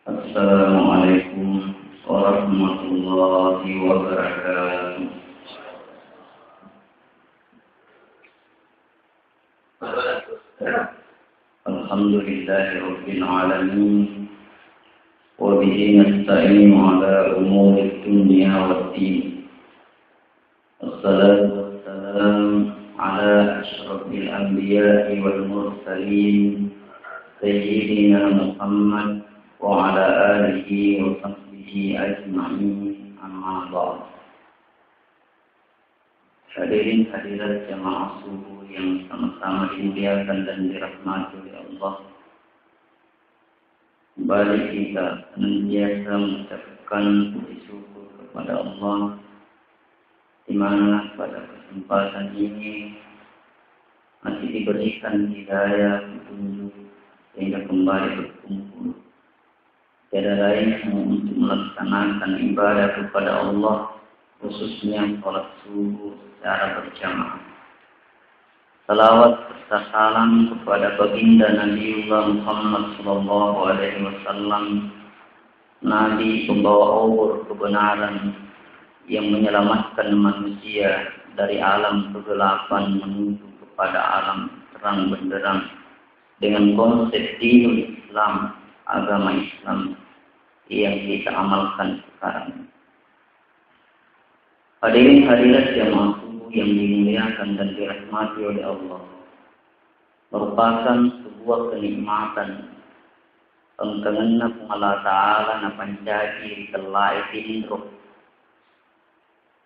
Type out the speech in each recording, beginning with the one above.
Assalamualaikum warahmatullahi wabarakatuh. Alhamdulillahirabbil alamin wa bihi nasta'inu ala umuri dunya waddin. Wassalatu wassalamu ala asyrafil anbiya'i wal mursalin sayyidina Muhammad wa ala alihi wa sahbihi ajma'in, amma ba'd. Hadirin hadirat jamaah subuh yang sama-sama dimuliakan dan dirahmati oleh Allah. Kembali kita senantiasa mengucapkan puji syukur kepada Allah, di mana pada kesempatan ini masih diberikan hidayah petunjuk sehingga kembali berkumpul. Tiada lain untuk melaksanakan ibadah kepada Allah, khususnya sholat subuh secara berjamaah. Salawat serta salam kepada baginda Nabiullah Muhammad SAW, Nabi pembawa obor kebenaran yang menyelamatkan manusia dari alam kegelapan menuju kepada alam terang benderang dengan konsep dinul Islam, agama Islam yang kita amalkan sekarang. Hadirin hadirat jamaah subuh yang dimuliakan dan dirahmati oleh Allah, merupakan sebuah kenikmatan pengkenana Allah Ta'ala na pancagi telai tindro.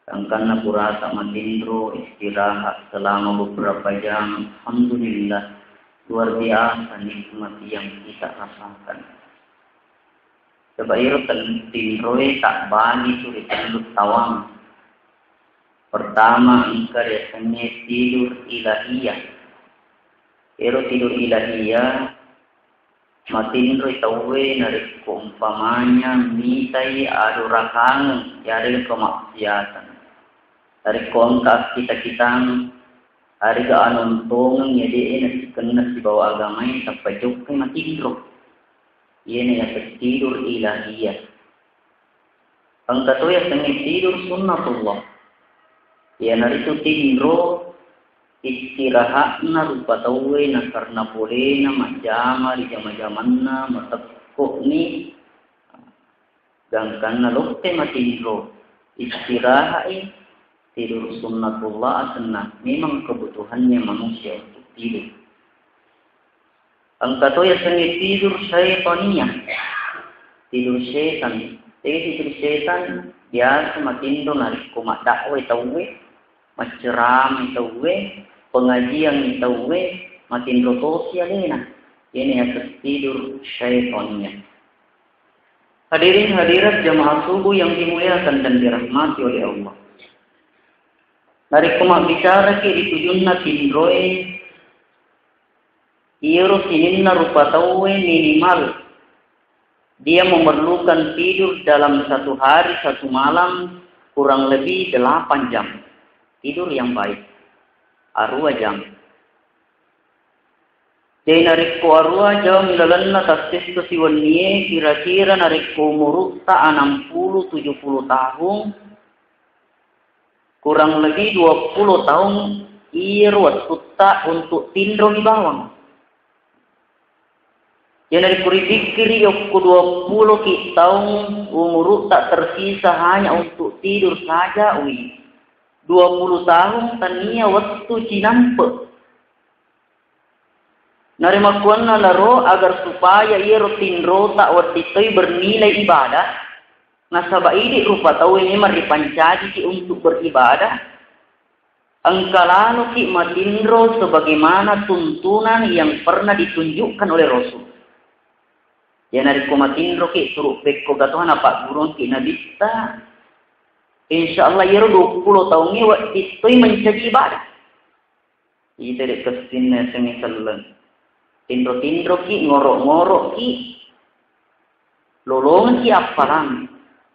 Karena purasa matindro istirahat selama beberapa jam. Alhamdulillah, luar biasa nikmat yang kita rasakan. Sebab itu tindroe tak bani suri tindut tawang. Pertama, engkau biasanya tidur ilahiyah. Ero tidur ilahiyah, matindro itawe narik umpamanya mitai adu rakang yari kemaksiatan. Dari kontak kita-kitang hari keanuntungan jadi ini kena si bawa agama ini sampai jauh matindro. Ini yang tidur ilahiyah. Engkau tu yang tidur sunnatullah. Ya nari itu tindro istirahatna rupa tawe na karena boleh na majama di jama-jamanna matekuk ni gangkan na lokte matindro istirahat tidur sunnatullah asna memang kebutuhannya manusia untuk tidur. Angka tu ya seni tidur syaitaniyah, tidur syaitan. Jadi tidur syaitan biasa matindro nari kumat dakwe tawe maceram tawe pengajian tawe matindro sosial lena. Ini yang tidur syaitaniyah. Hadirin hadirat jamaah subuh yang dimuliakan dan dirahmati oleh Allah. Dari kumak bicara ki ditujunna tindroe iero sininna rupa tawe minimal dia memerlukan tidur dalam satu hari satu malam kurang lebih 8 jam tidur yang baik arua jam. Jadi narikku arua jam milalanna tastis kesiwaniye kira-kira narikku umur tak 60-70 tahun kurang lebih 20 tahun irwat sutta untuk tindro di bawang. Jadi dari kuripikiri yokku 20 ki tahun umur tak tersisa hanya untuk tidur saja. 20 tahun tania waktu cinampe. Narimakuanna laro agar supaya iro tindro tak watitoi bernilai ibadah. Nasaba ini rupa tahu ini maripancadi ki untuk beribadah. Angkalano ki matindro sebagaimana tuntunan yang pernah ditunjukkan oleh Rasul. Ya nari kumatindro ki suruh pekko gatuhan apa gurun ki nabista. Insyaallah yero 20 tahun ni waktu itu menjadi ibadah. Itu dek kesinnya semisalan. Tindro-tindro ki ngorok-ngorok ki. Lolongan ki aparang.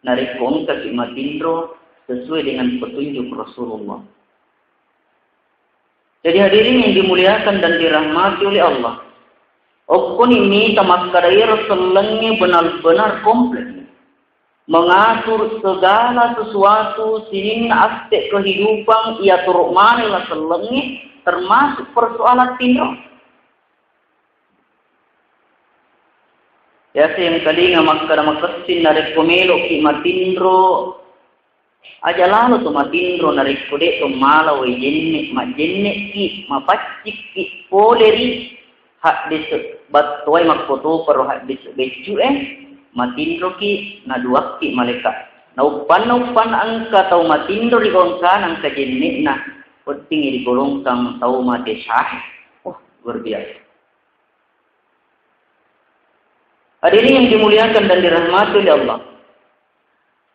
Nari kongka ki matindro sesuai dengan petunjuk Rasulullah. Jadi hadirin yang dimuliakan dan dirahmati oleh Allah. Okon ini tamaskarair selengnya benar-benar komplit. Mengatur segala sesuatu sehingga aspek kehidupan ia turut manilah selengnya termasuk persoalan tindro. Ya yang kali ngamaskara makasin narik pemelo ki matindro. Aja lalu tu matindro narik kode tu malau jenne ki mapacik ki poleri hak dis batuai makpoto pero hak dis becu matindro ki naduak ki malaikat na upan angka tau matindro di golongkan angka jenne na penting di golongkan tau mati syah. Luar biasa. Hadirin yang dimuliakan dan dirahmati oleh Allah.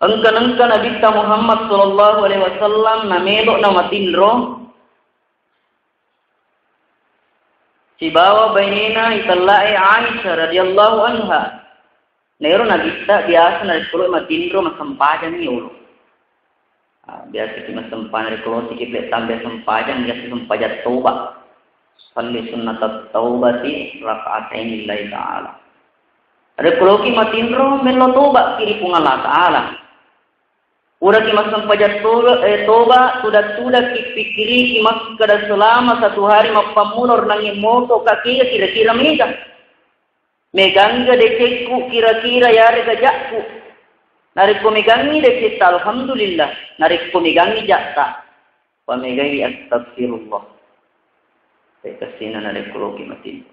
Angka Nabi Muhammad sallallahu alaihi wasallam namelo na matindro si bawa bainina itallai Aisyah radhiyallahu anha. Nero Nabi biasa na kulo matindro masampajan ni ulo. Biasa kita masampajan dari kulo sikit tambah sampajan biasa sampajan taubat. Salli sunnat taubati rakaatain lillahi ta'ala. Ada kulo ki matindro melo taubat kiri pung Allah Ta'ala. Udah kimas sampajan toba sudah pikiri kimas kada selama satu hari mapamulor nangi moto kaki kira-kira megangga dekekku kira-kira yare gajakku narik ko megangi deketa alhamdulillah narik ko megangi jakta pamegai astagfirullah saya kasina narik ko kimatin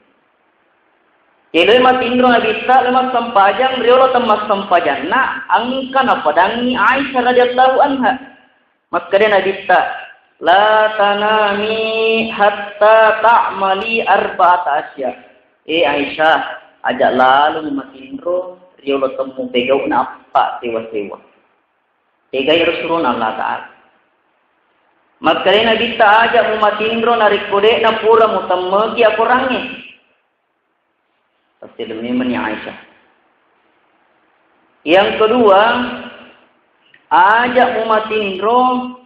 Kelo matindro na bisa lemas sampajang riolo temas sampajang na angka na padangi Aisyah radhiyallahu anha. Maka na bisa la tanami hatta ta'mali arba'ata asya. Aisyah ajak lalu matindro riolo temu pegau na apa sewa-sewa. Pegai Rasulullah Allah Ta'ala. Maka na bisa ajak matindro na rikode na pura mutamagi aku rangi. Pasti demi Aisyah. Yang kedua, ajak umatindro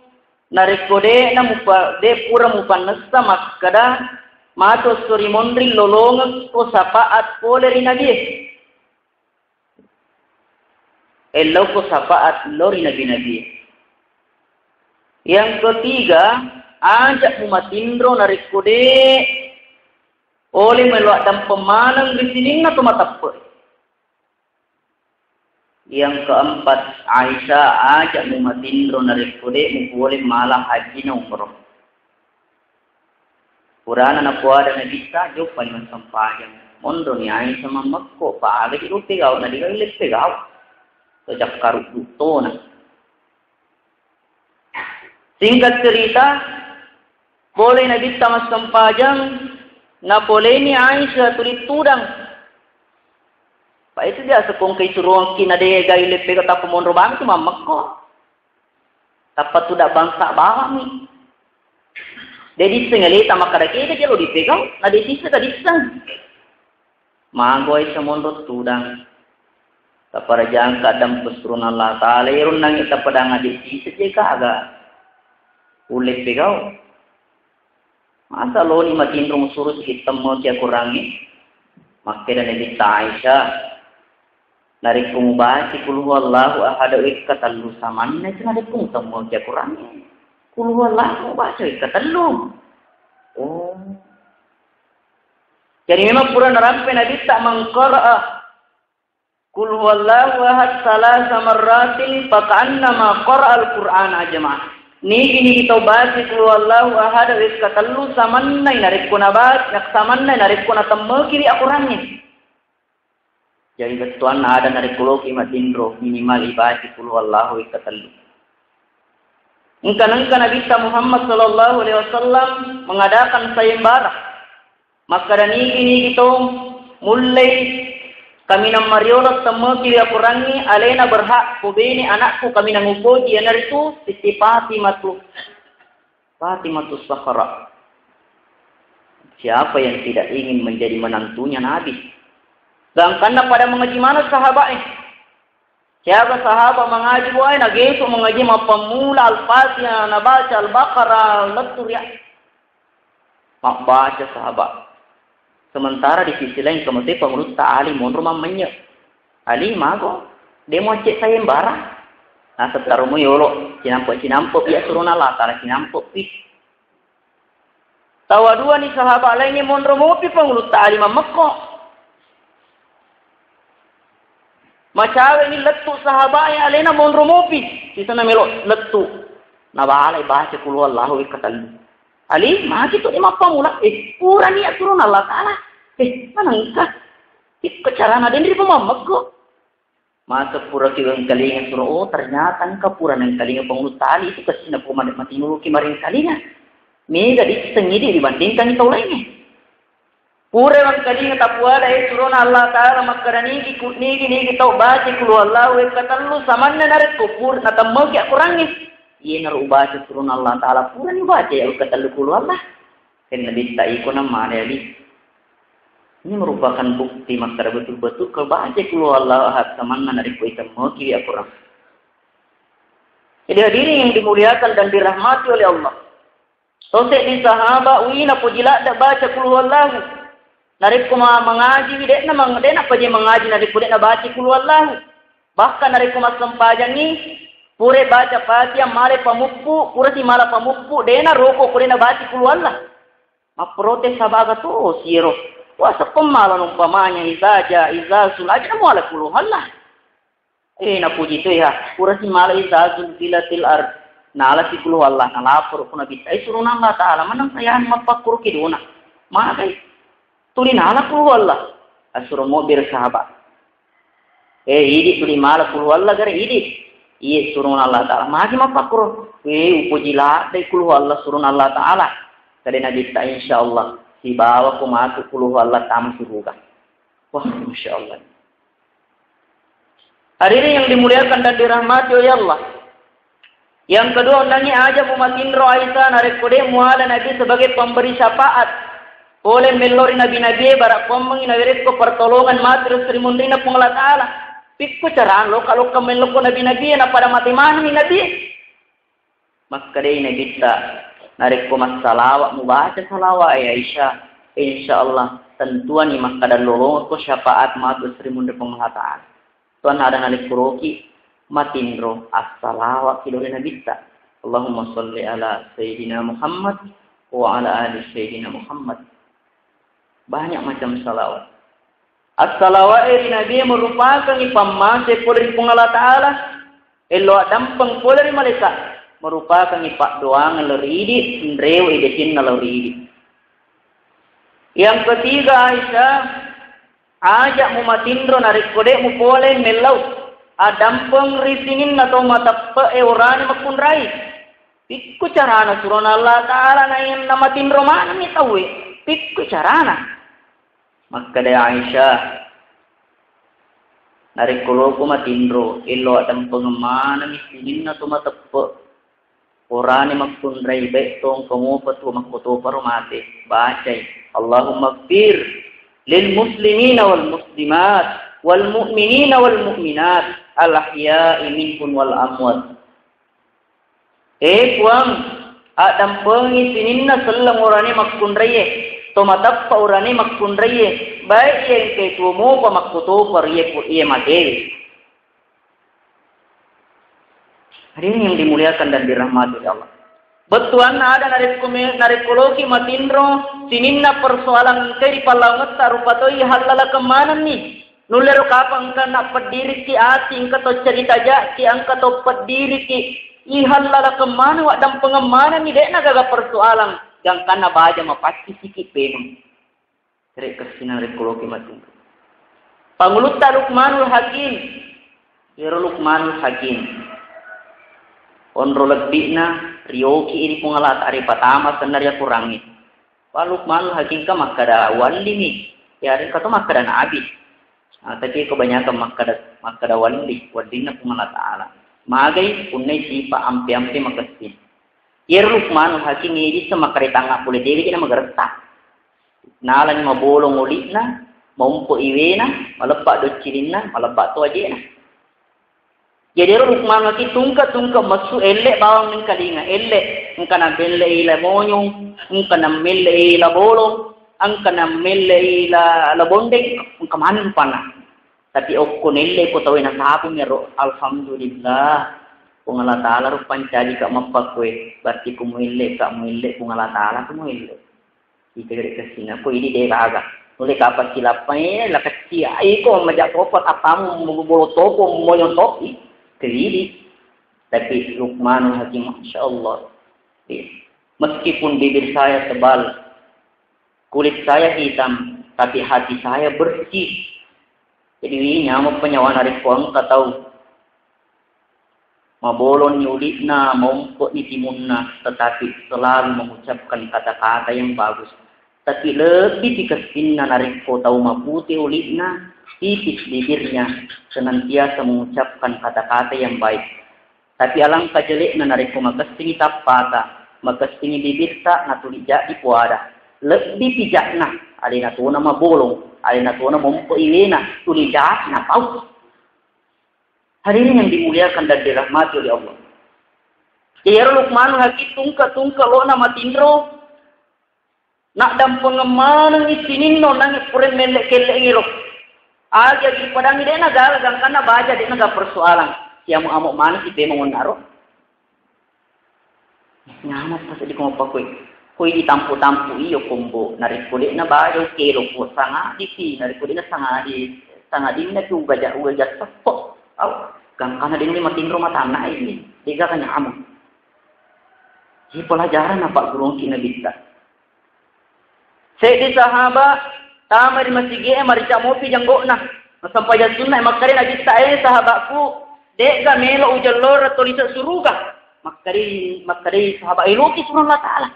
narik kode na mupa de pura mupanasta maskada mato suri mondri lolong ko sapaat poleri nabi. Elo ko sapaat lori nabi. Yang ketiga, ajak umatindro narik kode oleh meluat dan pemanang di sini na tumatapur. Yang keempat, Aisyah ajak mumatindro narik kude boleh malah haji na umroh. Purana na puada na bisa jopan man sampajang. Mondo ni Aisyah mamakko paaga di pegaw na digalit pegaw. So jak karut buto na. Singkat cerita, boleh na bisa mas sampajang na boleh ni Aisyah tulit tudang. Pa itu dia sekong kay suruang kinade gayle pega tapo monro bang tu mamak ko. Tapat tudak bangsa bami. Dedi sengali tamak kadake de jalo dipegang na desisa ka disang. Magoy sa monro tudang. Taparajang kadam pusurun Allah Ta'ala irun nang itapadang desisa je kaga. Ulit pegaw. Masa lo ni matindrong suruh hitam mo siya kurangi. Makanya Nabi Aisyah. Narik pumubasi kulhuwallahu ahada ikatalu saman. Nasi narik pumutang mo siya kurangi. Kulhuwallahu baca ikatalu. Oh. Jadi memang pura narampe Nabi tak mengqara'a. Kulhuwallahu ahad salasa marratin. Paka'annama qara'al Qur'an ajama'ah. Niki taubati kulu Allahu ahad wis katallu samannai narik ko nabat nak samannai narik ko na temme kiri akurannya. Jadi ketuan ada narik kulo ki matindro minimal ibati kulu Allahu wis katallu. Engkan Nabi Muhammad sallallahu alaihi wasallam mengadakan sayembara. Maka dan niki to mulai kami nam mariolot temu kiri akurangi alena berhak kubeni anakku kami nang upoji anaritu Siti Fatimatu Zahra. Siapa yang tidak ingin menjadi menantunya Nabi? Sedangkan pada mengaji mana sahabatnya? Siapa sahabat mengaji wahai nageso mengaji mapamula al-Fatihah nabaca al-Baqarah letur ya. Mak baca sahabat. Sementara di sisi lain kemudian pengulut ta'ali mon rumah menye. Ali mago demo cek sayembara. Nah setarumu yolo cinampok ya suruh Allah taala cinampok pi. Tawa dua ni sahabat lainnya mon romopi pengulut ta'ali mamekko. Macawe ni letu sahabat yang alena mon romopi. Di sana melo letu. Nabalai baca kulu Allahu ikatal. Ali mati tu lima pamula. Pura ni suruh Allah taala. Mana engkau? Itu cara nada ini pemamekko. Masa pura kiwang kalinga suruh, oh ternyata engkau pura nang kalinga pengulut tali itu kesina pumadat mati nulu kimaring kalinga. Mega disengidi dibandingkan itu lainnya. Pura wang kalinga tapuada suruh Allah taala makarani ikut nigi tau baca kulu Allah katalu samanna narik kupur nata magi akurangi. Iya naru baca suruh Allah taala pura ni baca ya katalu kulu Allah. Kena bisa ikut nama ali. Ini merupakan bukti maka betul-betul kebaca keluar Allah ahad samanna narik kuitam maki ya kurang. Jadi hadirin yang dimuliakan dan dirahmati oleh Allah. Sosek di sahabat wina pujila dak baca keluar Allah. Narik kuma mengaji widek na mangdena paje mengaji narik pudek na baca keluar Allah. Bahkan narik kuma sempajan ni pure baca Fatihah male pamuppu pura si mala pamuppu dena roko pure na baca keluar Allah. Ma protes sabaga to siro. Wah sepemalan umpamanya izazul aja mau ala puluhan lah. Na puji tu ya. Pura si mala izazul filatil ard. Nala si puluh Allah. Nalapur pun nabi. Suruh Allah Ta'ala. Manang sayaan mapakur kiduna. Makai. Tuli nala puluh Allah. Suruh mau bersahabat. Idi tuli mala puluh Allah. Gara idi. Iya suruh Allah Ta'ala. Maki mapakur. Upujila. Dari puluh Allah suruh Allah Ta'ala. Kali nabi ta insyaAllah. Di bawah kumatu puluh Allah tamu surga. Wah, Masya Allah. Hari ini yang dimuliakan dan dirahmati oleh Allah. Yang kedua, undangnya aja umat Indro Aisyah narik kode muala Nabi sebagai pemberi syafaat. Oleh melori Nabi-Nabi barak komeng inawirit ko pertolongan materi Sri Mundina Pengelat Allah. Pikku caraan lo kalau kemen lo Nabi-Nabi na pada mati mana ni Nabi. Maka dia Nabi tak. Narik kumat salawat, membaca salawat ya Aisyah. InsyaAllah tentuan ni maka dan lolong ko syafaat matu Sri Munda Pemenghataan. Tuan ada nalik kuroki matindro as-salawat kilori Nabi ta. Allahumma salli ala Sayyidina Muhammad wa ala ali Sayyidina Muhammad. Banyak macam salawat. As-salawat eri Nabi merupakan ipamase polri Pengelat Ta'ala. Elo dampeng polri malaikat. Merupakan ipak doang ngeleridi, nrew idesin ngeleridi. Yang ketiga Aisyah, ajak mu matindro narik kode mu boleh melau. Adam pengrisingin atau mata pe eurani makunrai. Pikku carana suruh Allah Ta'ala na yang nama tindro mana ni tahu. Pikku carana. Maka dia Aisyah narik koloku matindro. Ilo adam pengemana misingin atau mata pe. Qur'ani makundrai betong kemupatu makutu parumate bacai Allahumma ighfir lil muslimina wal muslimat wal mu'minina wal mu'minat al ahya'i minhum wal amwat. Puang adam pengisinina sallam orani makundrai tomatappa orani makundrai baik yang ke tumu pa makutu par ye mate. Hari ini yang dimuliakan dan dirahmati oleh Allah. Betuan ada narik koloki matindro sininna persoalan kiri palangat tarupatoi halala kemana nih? Nulero kapang kana pediri ki ati ingkato cerita ja ki angkato pediri ki ihalala kemana wak dam pengemana nih dek naga persoalan yang kana baja mapasti sikit penum. Kere kesina narik koloki matindro. Pangulut Luqmanul Hakim. Yero Luqmanul Hakim. Onro lebihna rioki ini pengalat hari pertama sebenarnya kurangi. Walau Luqmanul Hakim ka makada wali ni, ya ada kata makada nabi. Tapi kebanyakan makada wali wadina pengalat Allah. Magai punai sipa ampi makasih. Yer Luqmanul Hakim ini sama kereta ngak boleh dewi kita magerta. Nalan mabolong ulitna, maumpo iwena, malepak docilina, malepak tu aja na. Jadi Luqman lagi tungka masu elle bawang min kalinga elle engkana belle ila monyong engkana melle ila bolong angkana melle la bondeng kamanin pana. Tapi okko nelle ko tawe na sapu mero alhamdulillah. Kung Allah Ta'ala ro pancadi ka mapakwe berarti kumuille kung Allah Ta'ala kumuille. Ito gari kasina ko ini de baga. Oleh kapan silapay la kecil ay ko majak topat apamu mubolo topo moyon topi kelili. Tapi Luqmanul Hakim masyaallah. Meskipun bibir saya tebal, kulit saya hitam, tapi hati saya bersih. Jadi nyamuk penyawan hari kuang tahu mabolon nyulitna, maumpuk ni timunna, tetapi selalu mengucapkan kata-kata yang bagus. Tapi lebih dikesinna nariko tahu maputi ulitna, tipis bibirnya, senantiasa mengucapkan kata-kata yang baik. Tapi alangkah jelekna nariko makastingi tapata, makastingi bibirta natuli jadi puada. Lebih bijakna, alina tuana mabolong, alina tuana maumpuk iwena, tuli jakna paus. Hadirin yang dimuliakan dan dirahmati oleh Allah. Ya Luqmanul Hakim tungka lo nama tindro. Nak dam pengemanan isinin no nang puren melek kelek ngiro. Aja di padang ide na gal gang kana baca de na persoalan. Siamu amok mana si be monaro. Nyamat pas di komo pakoy. Koy di tampu-tampu iyo kombo narik kulit na bayo kelo po sanga di si narik kulit na sanga di na tu baja sepok. Aw gang kana din ni matindro matana ini. Diga kanya amo. Di pelajaran apa guru kina bisa. Saya di sahabat tama di masjid mari mopi janggo na sampai jan sunnah makari nabi saya sahabatku dek ga melo ujallor tulis suruga makari sahabat iluki surah Allah Ta'ala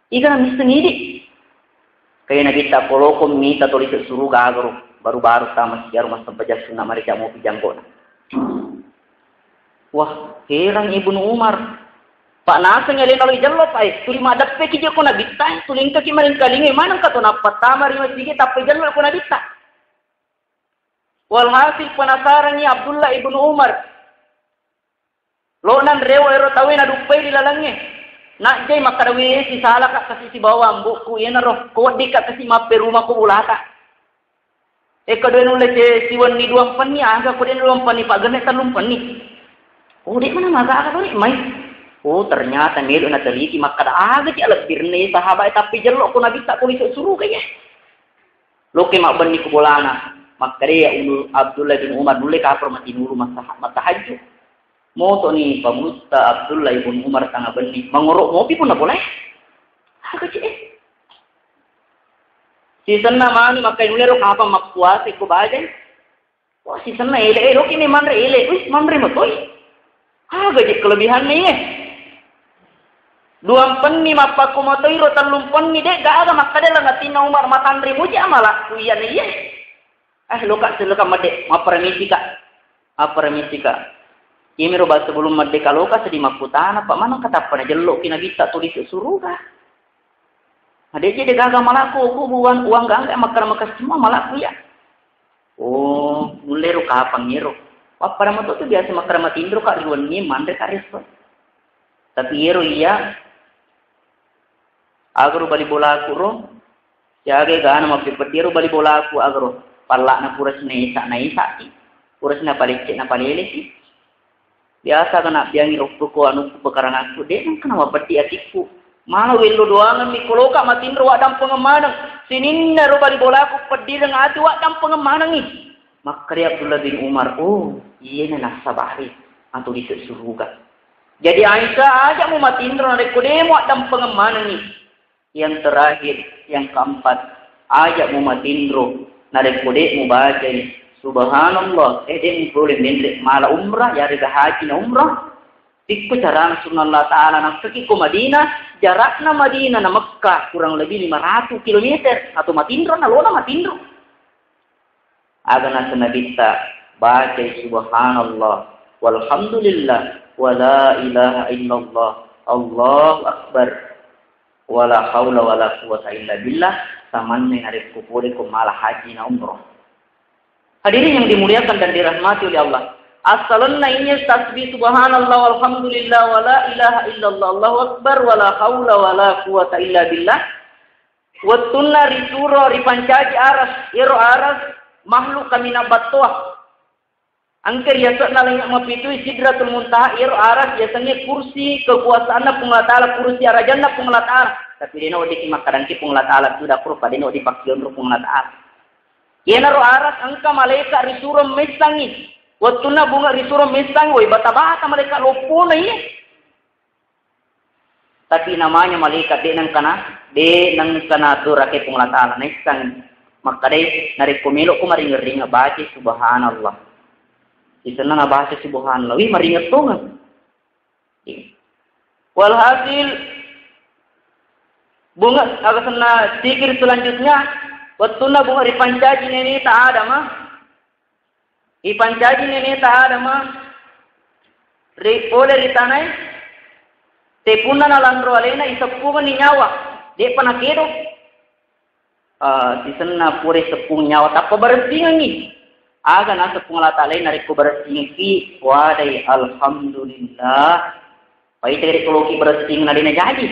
iga misengidi kaya nabi ta kolokom mita tulis suruga agro baru-baru tama siar mas sampai jan sunnah mari mopi janggo na wah heran Ibnu Umar Pak Naseng ngelin kalau jallo pai tuli madap pe kije ko nabita tuling ka kimarin kalingi manang ka to na patama ri masjid tapi jallo ko nabita walhasil penasaran ni Abdullah ibnu Umar lo nan rewo ero tawe na dupai di lalangnya nak jay makarawi si sala ka kasi si bawang buku yen ro ko di ka kasi mape rumah ko bulata kaduen ule siwan ni duang pani aga ko den duang pani pagane talum pani di mana maga ka ni mai oh ternyata melo na teliti makada aga ti alat birne sahabat tapi jelok ko nabi tak kulis suruh kaya lo ke mak bani ko bolana makare ya Abdullah bin Umar dule ka permati nuru matahajud moto ni pamusta Abdullah bin Umar tanga bani mangorok ngopi pun na boleh aga ci si sanna mani makai nule ro apa makpuase ko bajan wah si sanna ele ro kini manre ele wis manre matoy aga ci kelebihan ni Duang penni mappa kumotoiro talum penni dek gak ada makada lah ngatina Umar matandri muja malah kuyan iya. Loka seloka made mapermisi kak. Ini roba sebelum merdeka loka sedih makutana pak mana kata pada jelok kina bisa tulis suruh kah. Ada jadi gagal malaku buang uang gak makar semua malaku ya. Oh mulai ro kapang nyero. Wah pada moto tu biasa makar matindro kak riwan ni mandre karis. Tapi yero iya agro bali bola aku ro jage gana mapipetiro bali bola aku agro pala na puras na isa puras na palicik na palele si biasa kana biangi rokko anu bekarang aku dek kana mapeti atiku mana welo doangan mi koloka matindro wadam pengemanang sininna ro bali bola aku pedireng ati wadam pengemanang ni makari Abdullah bin Umar iya na nasabari atau disuruga jadi Aisyah aja mau matindro na rekodemo wadam pengemanang ni yang terakhir, yang keempat, ajak mu matindro, narek kode mu baca ini. Subhanallah, dia boleh mendek malah umrah, ya rega haji na umrah. Ikut cara sunnah Allah Ta'ala nak pergi ke Madinah, jaraknya Madinah na Mekah kurang lebih 500 km atau matindro na lona matindro. Agak nasa bisa baca Subhanallah, walhamdulillah, wala ilaha illallah, Allahu Akbar. Wala haula wala quwata illa billah samanne hari kupure ko malah haji na umrah. Hadirin yang dimuliakan dan dirahmati oleh Allah. As-salanna ini tasbih subhanallah walhamdulillah wala ilaha illallah Allahu akbar wala haula wala quwata illa billah. Wattunna risuro ripancaji aras, iro aras makhluk kami nabatwa. Angker yasa nalanya mapitui sidratul muntaha iro aras yasanya kursi kekuasaan na Pungla Ta'ala, kursi arajan na Pungla Ta'ala. Tapi dina odi kimakadan ki Pungla Ta'ala sudah prupa dina odi pakyon ro Pungla Ta'ala. Yana ro aras angka malaikat risuro mesangi. Wattunna bunga risuro mesangi woi bata-bata malaikat lopuna ini. Tapi namanya malaikat de nang kana tu rakyat Pungla Ta'ala nesang maka de nari kumelo ko maringa baca subhanallah. Di sana na baca subhanallah wi maringa tonga. Walhasil bunga agasana zikir selanjutnya wattuna bunga ripancaji nene ta ada mah. Ipancaji nene ta ada mah. Oleh ritanai tepuna na landro alena isappungan ni nyawa de panakedo di sana pure sepung nyawa tapa bersingan ni aga na sepung lata alena reko bersingan ki wadai alhamdulillah pai tere koloki bersingan na dina jadi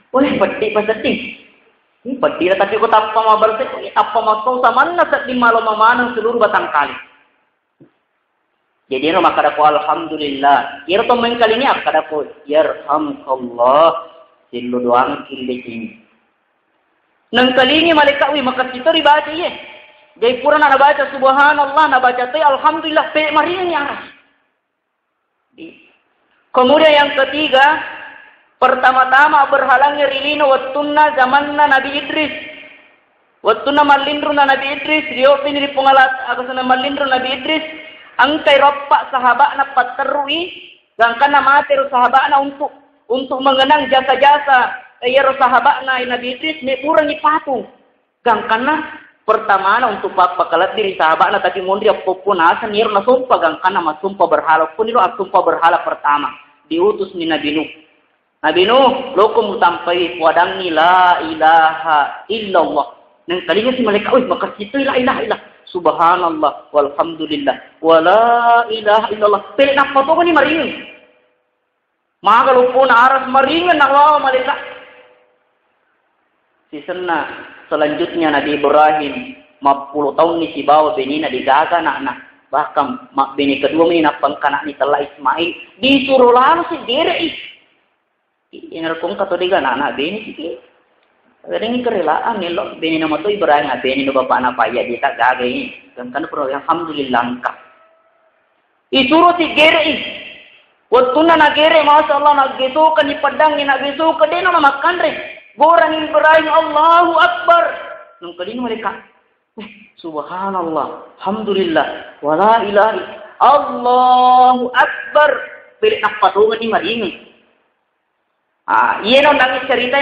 boleh peti pasati ni peti tapi ko tapa ma bersingan tapa ma to samanna sa di malo mamanang seluruh batang kali. Jadi no maka ko alhamdulillah. Kira to men kali ni kada ko yarhamkallah silu doang kili ini. Nang kali ni malaikat wi maka kita ribaca ye. Jadi pura na baca subhanallah na baca te alhamdulillah pe maringan ya. Kemudian yang ketiga, pertama-tama berhalangnya rilino wattunna zamanna Nabi Idris. Wattunna malindruna Nabi Idris, rio piniri pungalat agasana malindru Nabi Idris. Angkai ropak sahabat na paterui, gangkan nama teru sahabat na untuk mengenang jasa-jasa ero sahabat na Nabi Idris ne kurang ipatu. Gangkan na pertama na untuk pakalat diri sahabat na tapi mundi apapun asan ero na sumpah gangkan na masumpah berhala pun ero sumpah berhala pertama diutus ni Nabi Nuh. Nabi Nuh lokum utampai wadang ni la ilaha illallah. Nang kalinya si malaikat maka situ la ilaha illallah. Subhanallah walhamdulillah wala ilaha illallah. Pele nak foto ko ni maringin. Maka lupo na aras maringin na wawa malaikat. Sisena selanjutnya Nabi Ibrahim 50 tahun ni si bawa bini na digaga na bahkan mak bini kedua ni napangkanak ni telah Ismail disuruh lalu si dere inarkong katodiga na bini si Kadang kerelaan ni lo bini nama tu Ibrahim bini no bapak na payah dia tak gagal ini. Kan pro alhamdulillah angka. Isuru ti gere wattuna na gere masyaallah na geso kan ni padang ni na geso ka deno na makan re. Gorang Ibrahim Allahu Akbar. Nung kadin mereka subhanallah alhamdulillah wala ilaha Allahu Akbar. Pilih nak patungan ni maringan. Iya nang cerita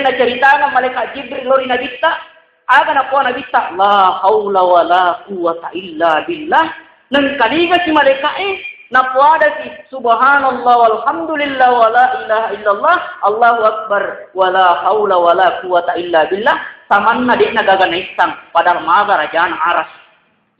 na malaikat Jibril lori nabita aga na po nabita la haula wala quwata illa billah nang kaliga si malaikat na po ada si subhanallah walhamdulillah wala ilaha illallah Allahu akbar wala haula wala quwata illa billah samanna di nagaganaisan pada maga rajaan aras.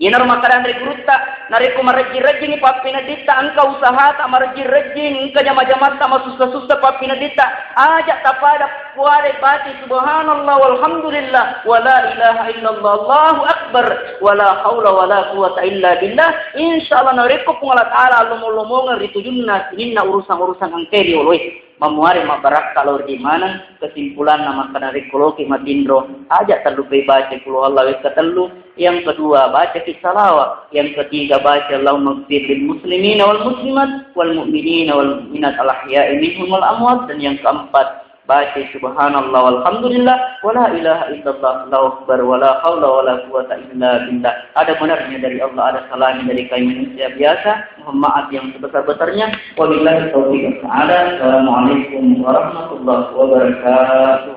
Yenar makaran dari kurutta, nari ko marji-rji ni papinadita angka usaha ta marji-rji angka jama-jama ta susah-susah papinadita ajak tapada puare bati subhanallah walhamdulillah wala ilaha illallah Allahu akbar wala haula wala quwata illa billah insyaallah nari ko Pungla Ta'ala lumo-lumongan ritujunna sininna urusan-urusan angke dioloi mamuari mabarak kalau di mana kesimpulan nama kanari koloki matindro ajak terlupa baca kulo Allah ketelu yang kedua baca salawat yang ketiga baca Allahumma ighfir lil muslimina wal muslimat wal mu'minina wal mu'minat al ahya'i minhum wal amwat dan yang keempat baca subhanallah walhamdulillah wala ilaha illallah Allahu akbar wala haula wala quwata illa billah. Ada benarnya dari Allah, ada salahnya dari kami manusia biasa. Mohon maaf yang sebesar-besarnya. Wabillahi taufiq. Assalamualaikum warahmatullahi wabarakatuh.